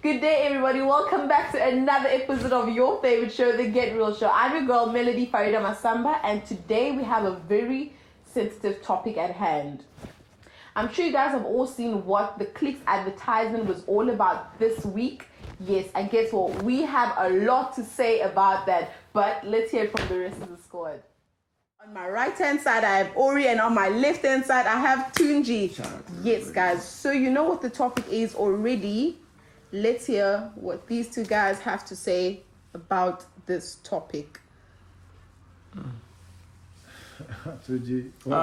Good day, everybody. Welcome back to another episode of your favorite show, The Get Real Show. I'm your girl, Melody Farida Masamba, and today we have a very sensitive topic at hand. I'm sure you guys have all seen what the Clicks advertisement was all about this week. Yes, and guess what? We have a lot to say about that, but let's hear it from the rest of the squad. On my right-hand side, I have Ori, and on my left-hand side, I have Tunji. Yes, guys. So you know what the topic is already. Let's hear what these two guys have to say about this topic. Tunji, what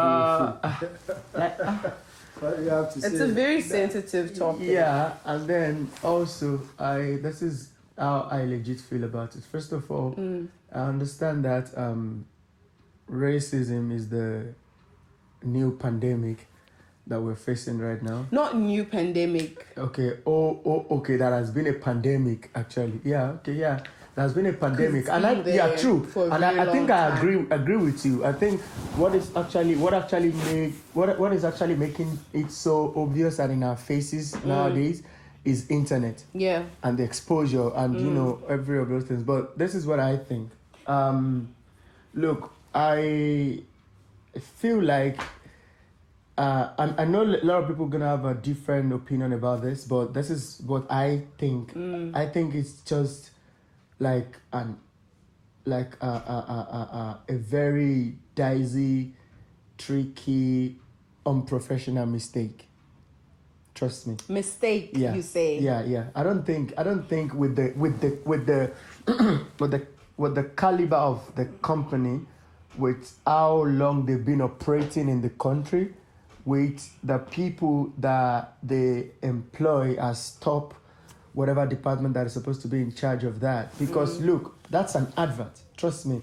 do you feel? What do you have to say? It's a very sensitive topic. Yeah, and then also, this is how I legit feel about it. First of all, I understand that racism is the new pandemic that we're facing right now. Not new pandemic. Okay. Okay. That has been a pandemic, actually. Yeah. Okay. Yeah. There's been a pandemic, and true. And I think I agree with you. I think what is actually making it so obvious and in our faces nowadays is internet. Yeah. And the exposure and every of those things. But this is what I think. Look, I feel like I know a lot of people are gonna have a different opinion about this, but this is what I think. I think it's just like a very dicey, tricky, unprofessional mistake. Trust me. Mistake, yeah. You say? Yeah. I don't think with the with the caliber of the company, with how long they've been operating in the country, with the people that they employ as top whatever department that is supposed to be in charge of that. Because look, that's an advert. Trust me.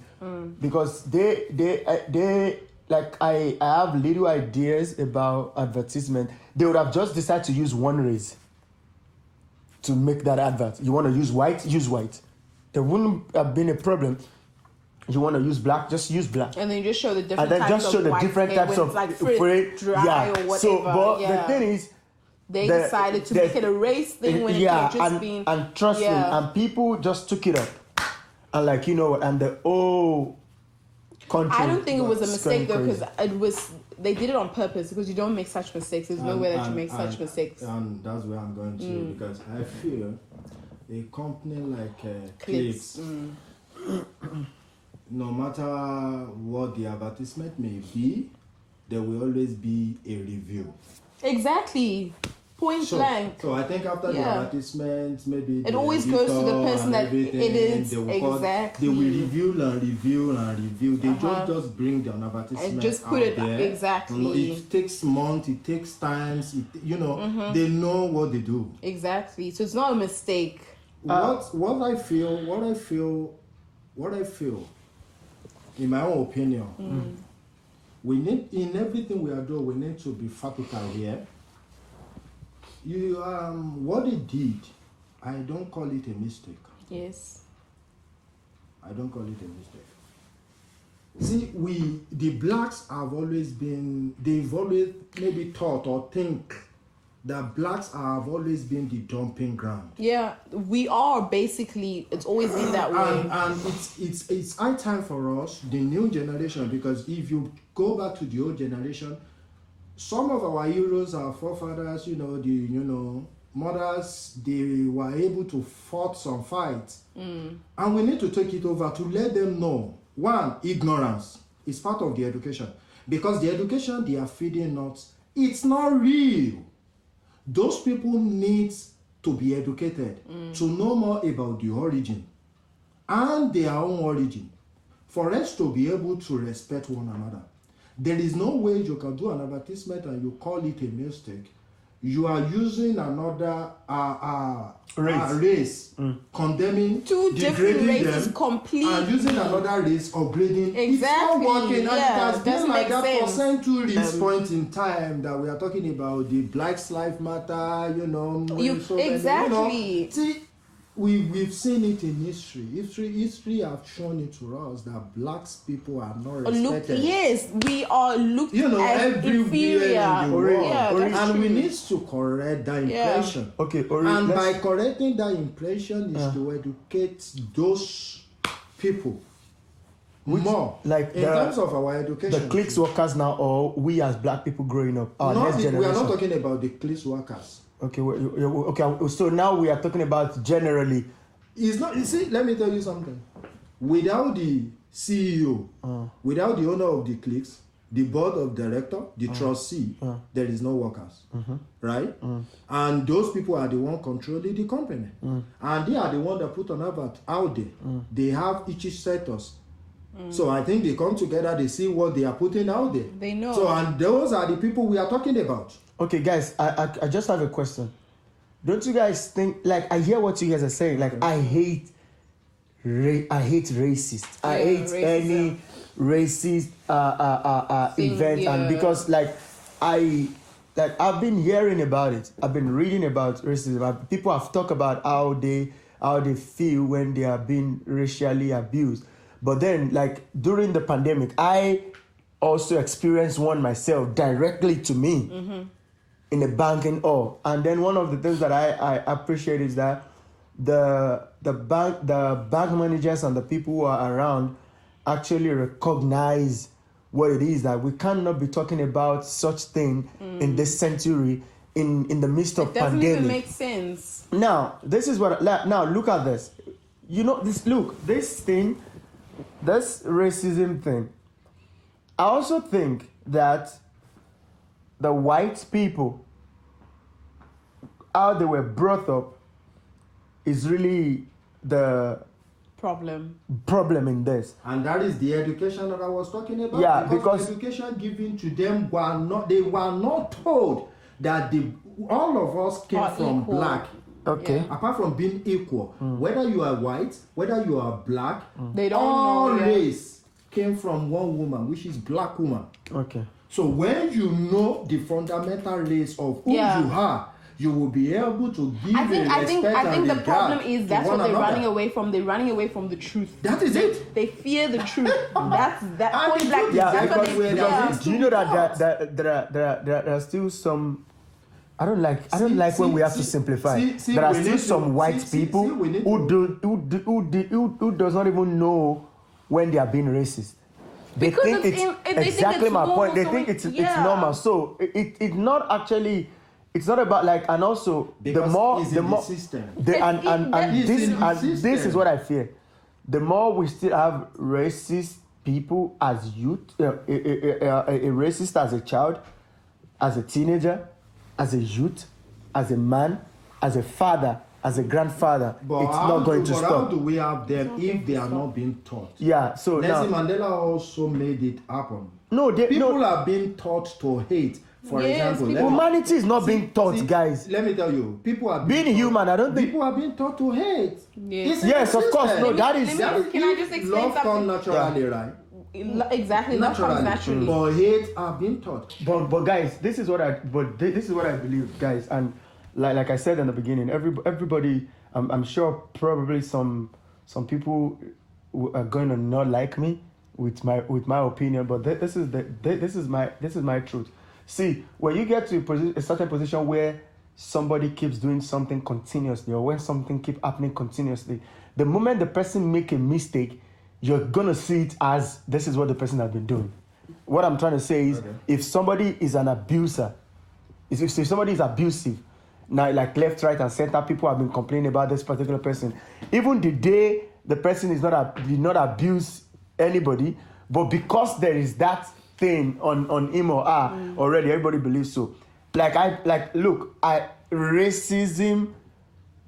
Because they like I have little ideas about advertisement. They would have just decided to use one race to make that advert. You want to use white? Use white. There wouldn't have been a problem. You want to use black? Just use black. And then you just show the different types of And then just show the different types of like fruit, dry or whatever. So, but the thing is, they decided to make it a race thing when it could have just been... and trust me, and people just took it up. And and the whole country... I don't think it was a mistake though, because they did it on purpose, because you don't make such mistakes. There's no way that you make such mistakes. And that's where I'm going to, because I feel a company like Clicks, no matter what the advertisement may be, there will always be a review. Exactly. Point blank. So I think after the advertisement, maybe it always goes to the person that it is. They will review. They just bring the advertisement and just put it there. Exactly. It takes months. It takes times. They know what they do. Exactly. So it's not a mistake. What I feel, in my own opinion, we need, in everything we are doing, we need to be factual here. What they did, I don't call it a mistake. Yes. I don't call it a mistake. See, the blacks they've always maybe thought or think that blacks have always been the dumping ground. Yeah, we are basically. It's always been that way. And it's high time for us, the new generation, because if you go back to the old generation, some of our heroes, our forefathers, mothers, they were able to fight some fights. And we need to take it over to let them know, one, ignorance is part of the education. Because the education they are feeding us, it's not real. Those people need to be educated to know more about the origin and their own origin for us to be able to respect one another. There is no way you can do an advertisement and you call it a mistake. You are using another race, condemning, two different races, completely, and using another race, upgrading. Exactly. It's not working, and it has been like that sense. for centuries. Point in time that we are talking about the Black Lives Matter, exactly. See, we've seen it in history. History have shown it to us that black people are not respected. Yes, we are looked as everywhere inferior. in the world. Yeah, that's and true. we need to correct that impression. Okay, and by correcting that impression is to educate those people more. Like in terms of our education. The cliques workers now, or we as black people growing up, our next generation. We are not talking about the cliques workers. Okay, okay. So now we are talking about generally. It's not. You see, let me tell you something. Without the CEO, without the owner of the cliques, the board of director, the trustee, there is no workers, right? And those people are the one controlling the company, and they are the one that put an advert out there. They have each status. So I think they come together, they see what they are putting out there. They know. So and those are the people we are talking about. Okay, guys, I just have a question. Don't you guys think, like, I hear what you guys are saying, like, I hate racists. I hate racism. any racist event, and because I've been hearing about it. I've been reading about racism. People have talked about how they feel when they are being racially abused. But then, like, during the pandemic, I also experienced one myself directly to me in a banking hall. And then one of the things that I appreciate is that the bank managers and the people who are around actually recognize what it is, that we cannot be talking about such thing in this century in the midst of pandemic. Doesn't even make sense. Now, this is what. Now, look at this. You know this. Look, this thing, this racism thing. I also think that the white people, how they were brought up, is really the problem in this. And that is the education that I was talking about. Yeah, because the education given to them they were not told that all of us came from equal. black. Okay. Yeah. Apart from being equal, whether you are white, whether you are black, They don't all know. race came from one woman, which is black woman. Okay. So when you know the fundamental race of who you are, you will be able to give I think and the regard problem is to that's one what they're another. running away from. They're running away from the truth. That is it. They fear the truth. That's that And point the blank. truth is Yeah, That's what because they do you know that there are still some. I don't like when we have to simplify. There are still some white people who does not even know when they are being racist. They Because think it's it's they think exactly it's my normal, point. They so think it's it's normal. So it's not actually. It's not about like, and also Because the more it's in the system. This is what I fear. The more we still have racist people as youth, a racist as a child, as a teenager, as a youth, as a man, as a father, as a grandfather, But it's not going to How stop. do we have them if they are not being taught? Yeah, so Nelson now, Mandela also made it happen. no, People are being taught to hate. For Yes, example, people- humanity is not being taught, guys. Let me tell you, people are Being taught, human, I don't think. people are being taught to hate. Yes. It's in Yes, the of course, system. no, that is. Can I just explain love something? comes naturally, right? Exactly. Love comes naturally. But hate are being taught. But guys, this is what I believe, guys, and like I said in the beginning, everybody, I'm sure probably some people are going to not like me with my opinion, but this is my truth. See, when you get to a certain position where somebody keeps doing something continuously, or when something keeps happening continuously, the moment the person make a mistake, you're gonna see it as this is what the person has been doing. What I'm trying to say is, if somebody is an abuser, if somebody is abusive, now like left, right, and center, people have been complaining about this particular person. Even the day the person did not abuse anybody, but because there is that thing on him or her already, everybody believes so. Racism,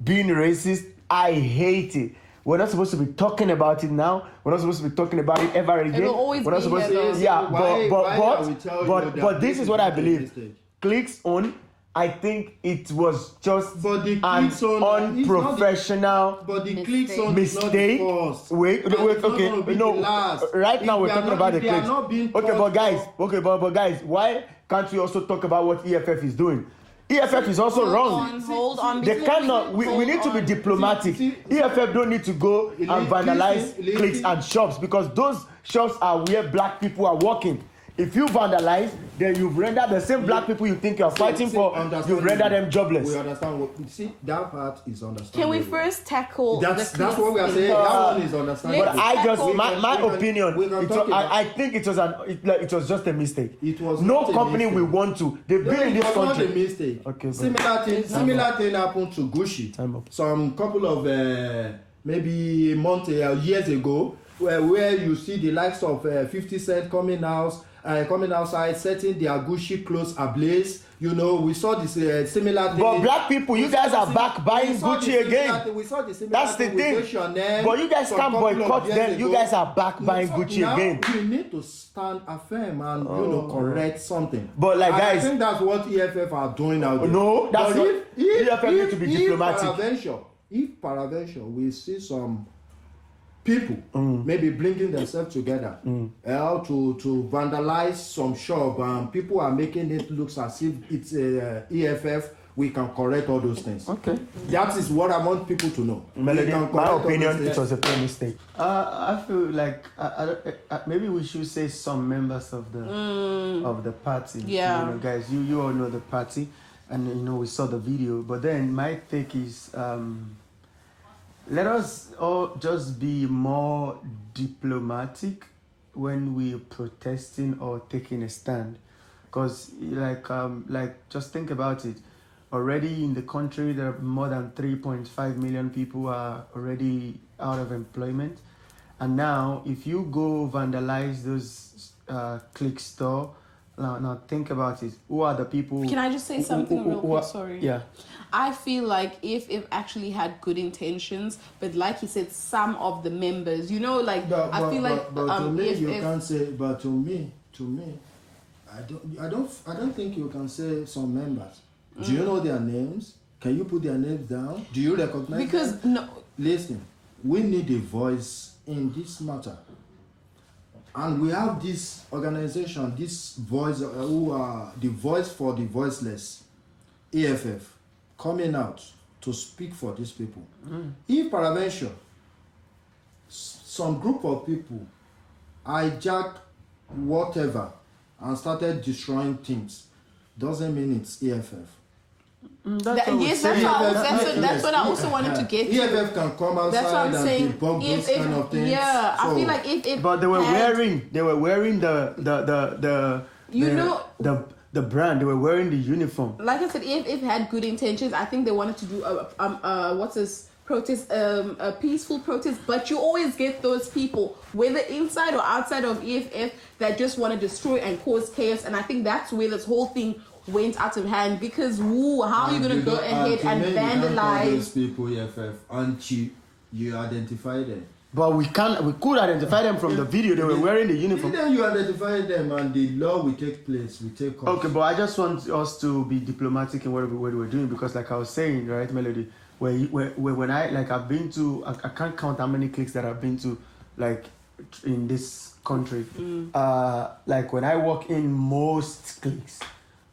being racist, I hate it. We're not supposed to be talking about it now. We're not supposed to be talking about it ever again. It'll always We're not be supposed here, to. though. Yeah, Why are we telling you that but this is what I is a believe. mistake? Clicks on. I think it was just But the an clicks on unprofessional But the Mistake. clicks on is not the mistake. first. Wait, And it's not gonna okay, be no. the last. Right now If we're they are talking not- about the if they are clicks. not being Okay, taught but guys, for- but guys, why can't we also talk about what EFF is doing? EFF is also wrong. Hold on. They before cannot. We hold need to be on. diplomatic. EFF don't need to go and vandalize cliques and shops because those shops are where black people are working. If you vandalize, then you've rendered the same black people you think you're fighting for, you've rendered them jobless. We understand what you see. That part is understandable. Can we first tackle That's the what we are saying. That one is understandable. But I just my opinion. I think it was just a mistake. It was no not a company mistake. will want to. They've been in this It was country. not a mistake. Okay, similar thing happened to Gucci. Some couple of maybe months years ago, where you see the likes of 50 Cent coming outside, setting their Gucci clothes ablaze. You know, we saw this similar thing. But black people, you guys are back buying Gucci again. We saw the similar That's the thing. thing. But you guys can't boycott them. You guys are back buying Gucci now, again. You need to stand firm and correct something. But like, and guys, I think that's what EFF are doing out there. No, that's not. EFF need to be diplomatic. If peradventure we see some people maybe bringing themselves together to vandalize some shop and people are making it look as if it's EFF, we can correct all those things. Okay. That is what I want people to know. Melody, my opinion, it was a fair mistake. I feel like maybe we should say some members of the party. Yeah. You know, guys, you all know the party, and you know we saw the video. But then my take is, let us all just be more diplomatic when we're protesting or taking a stand, because like just think about it. Already in the country, there are more than 3.5 million people who are already out of employment. And now, if you go vandalize those click store, now think about it. Who are the people? Can I just say something real quick? Sorry. Yeah. I feel like if actually had good intentions, but like you said, some of the members, you know, like I feel like to me you can't say. But to me, I don't think you can say some members. Do you know their names? Can you put their names down? Do you recognize because them? no. Listen, we need a voice in this matter. And we have this organization, this voice, who are the voice for the voiceless, EFF, coming out to speak for these people. If peradventure, some group of people hijacked whatever and started destroying things, doesn't mean it's EFF. That's what I also wanted to get to. EFF can come outside and debunk those kind of things. Yeah, so, I feel like if but they were wearing the brand. They were wearing the uniform. Like I said, if had good intentions, I think they wanted to do a peaceful protest. But you always get those people, whether inside or outside of EFF, that just want to destroy and cause chaos. And I think that's where this whole thing went out of hand, because how are you going to go ahead and vandalize those people EFF until you identify them? But we could identify them from the video. They were wearing the uniform. Then you identify them and the law will take place. Okay, but I just want us to be diplomatic in what we're doing, because like I was saying, right, Melody, when I've been to, I can't count how many cliques that I've been to, like in this country. Like when I walk in most cliques,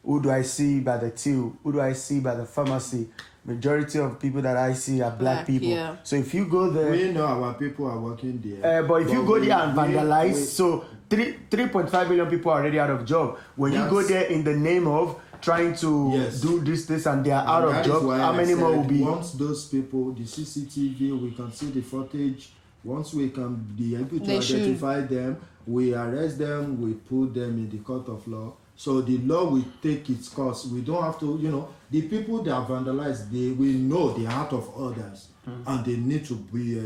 who do I see by the till? Who do I see by the pharmacy? Majority of people that I see are black people. Yeah. So if you go there, we know our people are working there. But if you go there and vandalize, so 3.5 million people are already out of job. When you go there in the name of trying to do this, and they are out of job, how many more will be? Once those people, the CCTV, we can see the footage. Once we can be able to identify them, we arrest them, we put them in the court of law. So the law will take its course. We don't have to, the people that are vandalized, they will know the heart of others, and they need to be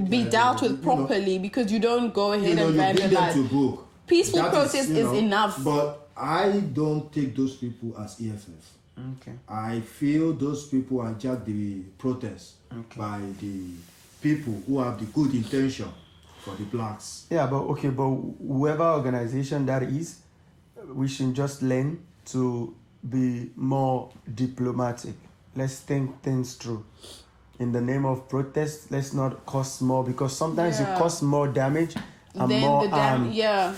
be dealt with properly, because you don't go ahead and vandalize. Bring them to book. Peaceful protest is enough. But I don't take those people as EFF. Okay. I feel those people are just the protest by the people who have the good intention for the blacks. Yeah, but whoever organization that is, we should just learn to be more diplomatic. Let's think things through. In the name of protest, let's not cause more, because sometimes you cause more damage and more harm. You'll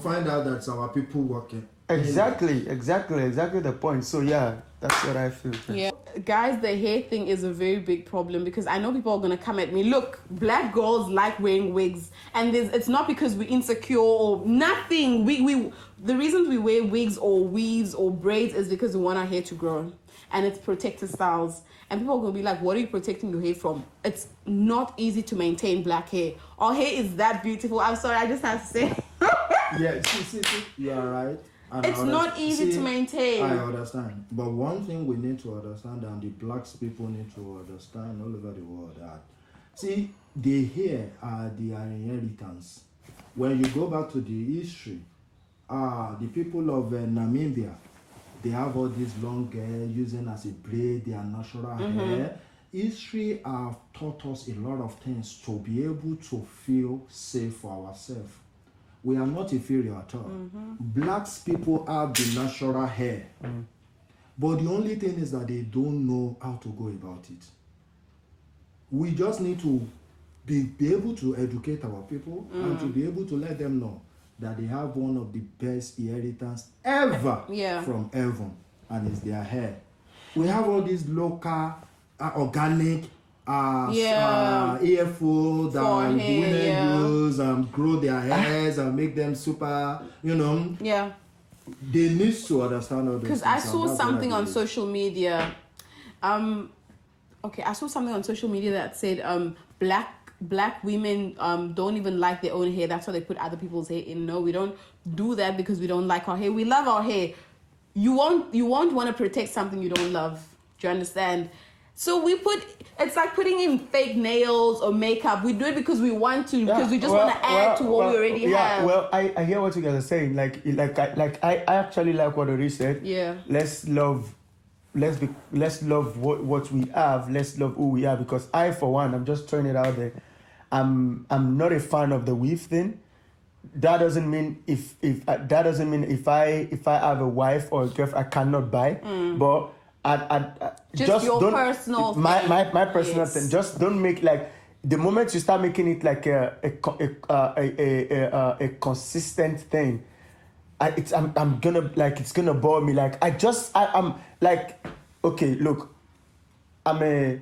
find out that our people working. Exactly the point. So yeah, that's what I feel. Yeah, guys, the hair thing is a very big problem because I know people are gonna come at me. Look, black girls like wearing wigs, and it's not because we're insecure or nothing. We the reasons we wear wigs or weaves or braids is because we want our hair to grow, and it's protective styles. And people are gonna be like, "What are you protecting your hair from?" It's not easy to maintain black hair. Our hair is that beautiful. I'm sorry, I just have to say. Yeah, see, you are right. And It's not easy to maintain. I understand. But one thing we need to understand, and the black people need to understand all over the world, that, see, the hair are their inheritance. When you go back to the history, the people of Namibia, they have all this long hair using as a braid, their natural hair. History have taught us a lot of things to be able to feel safe for ourselves. We are not inferior at all. Black people have the natural hair. But the only thing is that they don't know how to go about it. We just need to be able to educate our people and to be able to let them know that they have one of the best inheritance ever from heaven, and it's their hair. We have all these local, organic, earful that women use and grow their hairs and make them super, Yeah. They need to understand all this. Because I saw something on social media. I saw something on social media that said black women don't even like their own hair. That's why they put other people's hair in. No, we don't do that because we don't like our hair. We love our hair. You won't want to protect something you don't love. Do you understand? So it's like putting in fake nails or makeup. We do it because we want to, because we just want to add to what we already have. Well, I hear what you guys are saying. I actually like what Ori said. Yeah. Let's love what we have. Let's love who we are. Because I, for one, I'm just throwing it out there. I'm not a fan of the weave thing. That doesn't mean if I have a wife or a girlfriend I cannot buy. But just your don't, personal my personal thing. Just don't make the moment you start making it like a consistent thing. I'm gonna it's gonna bore me. I'm like, okay, look, I'm a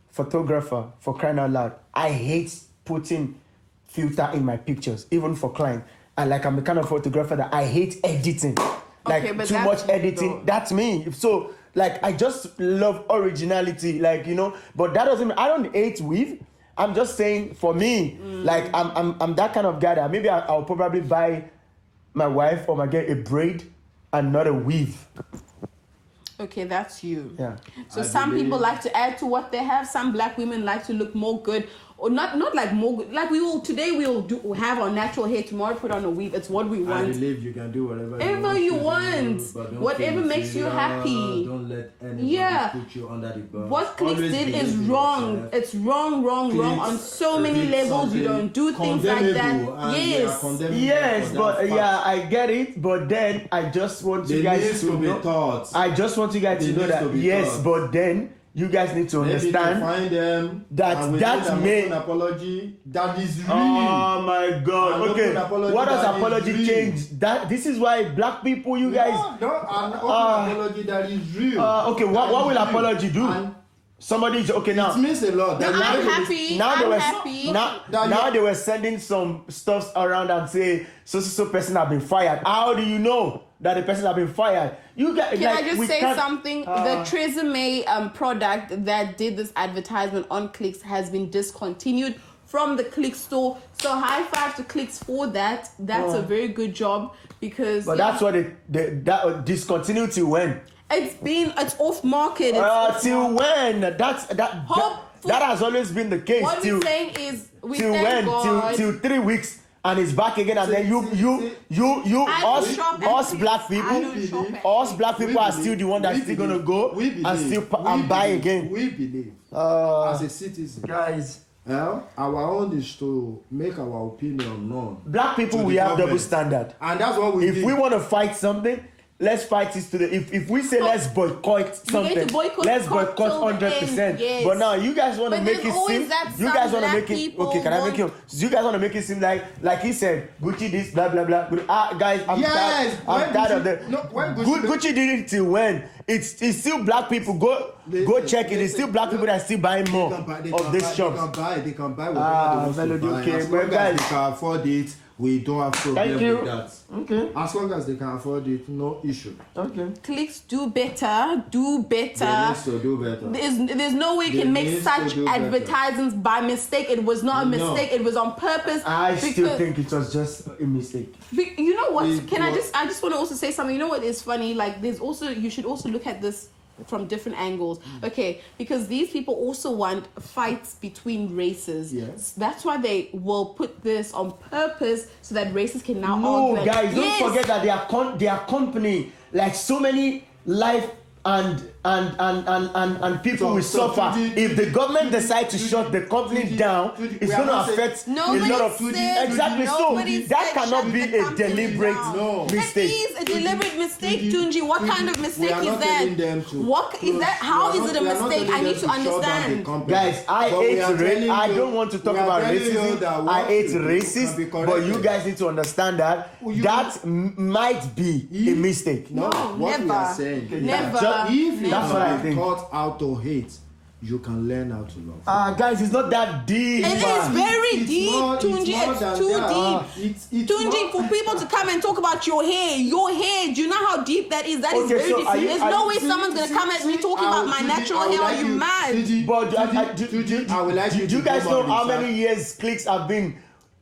photographer, for crying out loud. I hate putting filter in my pictures, even for clients. And I'm the kind of photographer that I hate editing. Too much editing. That's me. So I just love originality, but that doesn't mean I don't hate weave. I'm just saying, for me, I'm that kind of guy that maybe I'll probably buy my wife or my girl a braid and not a weave. Okay, that's you. Yeah. So some people like to add to what they have. Some black women like to look more good. Or not like more good. Like we'll have our natural hair, tomorrow put on a weave. It's what we want. I believe you can do whatever you want. Whatever makes you happy. Don't let anybody put you under the bus. What Clicks did is wrong. It's wrong on so many levels. You don't do things like that. Yes, but I get it. But then I just want you guys to know. I just want you guys to know that yes, but then you guys need to understand find them that may an apology that is real. Oh my God! Okay, what does apology change? This is why black people, you guys. No, an apology that is real. Okay, what will apology do? Somebody okay now. It means a lot. I'm happy. Now they were sending some stuffs around and say so person have been fired. How do you know that the person have been fired? Can I just say something? The Tresemme product that did this advertisement on Clicks has been discontinued from the Clicks store. So high five to Clicks for that. That's a very good job because. But that's what that discontinued till when? It's off market. Till when? That has always been the case. What we're saying is till when? God. Till 3 weeks. And it's back again, and then us black people are still the one that's still gonna go and still buy again. We believe as a citizen, guys. Our own is to make our opinion known. Black people, we have double standard, and that's what we. If we want to fight something, let's fight this to the. If we say let's boycott something, let's boycott 100%. Yes. But now you guys want to But make there's it always seem. that You some guys want to black make it. people Okay, can I make you? You guys want to make it seem like he said Gucci this blah blah blah. Guys, I'm Yes, tired. I'm tired of that. no, when Gucci Gucci did it till when? It's still black people. Go check it. It's still black people that are still buying more of this shop. They can buy whatever they want to buy. Okay, As long as they can afford it, we don't have problem with that. Okay. As long as they can afford it, no issue. Okay. Clicks, do better. Do better. They need to do better. There's no way you They can make need to such do better. advertisements by mistake. It was not a mistake. It was on purpose. I still think it was just a mistake. You know what? I just want to also say something. You know what is funny? Like, you should also look at this from different angles. Okay, because these people also want fights between races. Yes. That's why they will put this on purpose so that races can now No, argue. guys, don't forget that their company, like so many life and people will suffer. If the government decide to shut the company down, it's going to affect a lot of exactly. So that cannot be a deliberate mistake. That is a deliberate mistake, Tunji. What kind of mistake is that? What is that? How is it a mistake? I need to understand. Guys, I don't want to talk about racism. I hate racist, but you guys need to understand that might be a mistake. No, what we are saying. Never. If you That's what I are think. taught how to hate, you can learn how to love. Guys, it's not that deep. It is very deep, Tunji. It's too deep. It's Tunji, for people to come and talk about your hair, do you know how deep that is? That is very deep. There's no way someone's gonna come at me talking about my natural hair. Are you mad? But do you guys know how many years clicks have been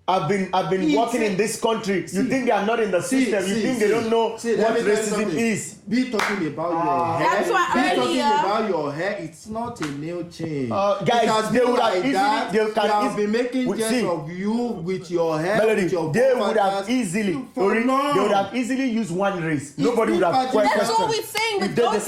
working in this country? You think they are not in the system? You think they don't know what racism is? Be talking about your hair. That's why talking about your hair. It's not a new change. Guys, they would have easily. They have been making jest of you with your hair. Melody, with your they would have easily. They would have easily used one race. Nobody would have questioned. That's what we're saying, but don't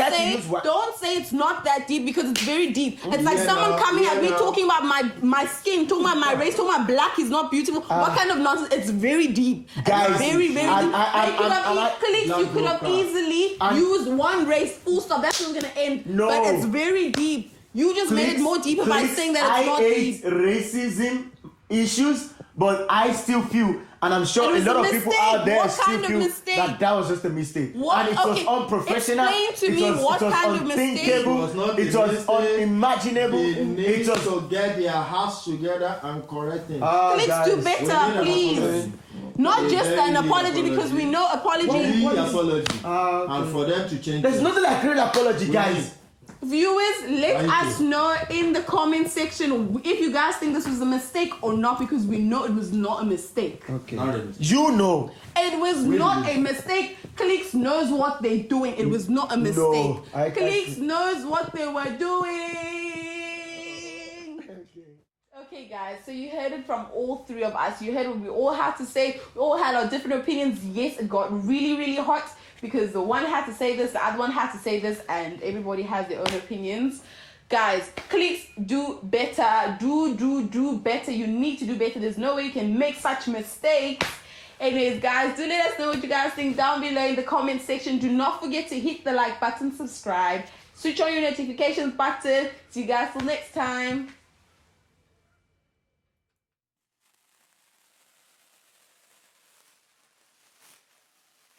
say it's not that deep because it's very deep. It's like someone coming at me talking about my skin, talking about my race, talking about black is not beautiful. What kind of nonsense? It's very deep. Guys, it's very, very deep. You could have easily used one race, full stop. That's what's gonna end. No. But it's very deep. You just made it more deeper by saying that it's not deep. I hate racism issues, but I still feel, and I'm sure a lot of people out there still feel that was just a mistake. And it was unprofessional. Explain to me what kind of mistake. It was unimaginable. They need to get their house together and correct it. Let's do better, please. Not just an apology, because we know apology. And for them to change. There's nothing like real apology, guys. Viewers, let us know in the comment section if you guys think this was a mistake or not, because we know it was not a mistake. Okay. You know. It was not a mistake. Clicks knows what they're doing. It was not a mistake. Clicks knows what they were doing. Okay, guys, so you heard it from all three of us. You heard what we all had to say. We all had our different opinions. Yes, it got really, really hot because the one had to say this, the other one had to say this, and everybody has their own opinions. Guys, clicks, do better. Do better. You need to do better. There's no way you can make such mistakes. Anyways, guys, do let us know what you guys think down below in the comment section. Do not forget to hit the like button, subscribe, switch on your notifications button. See you guys till next time.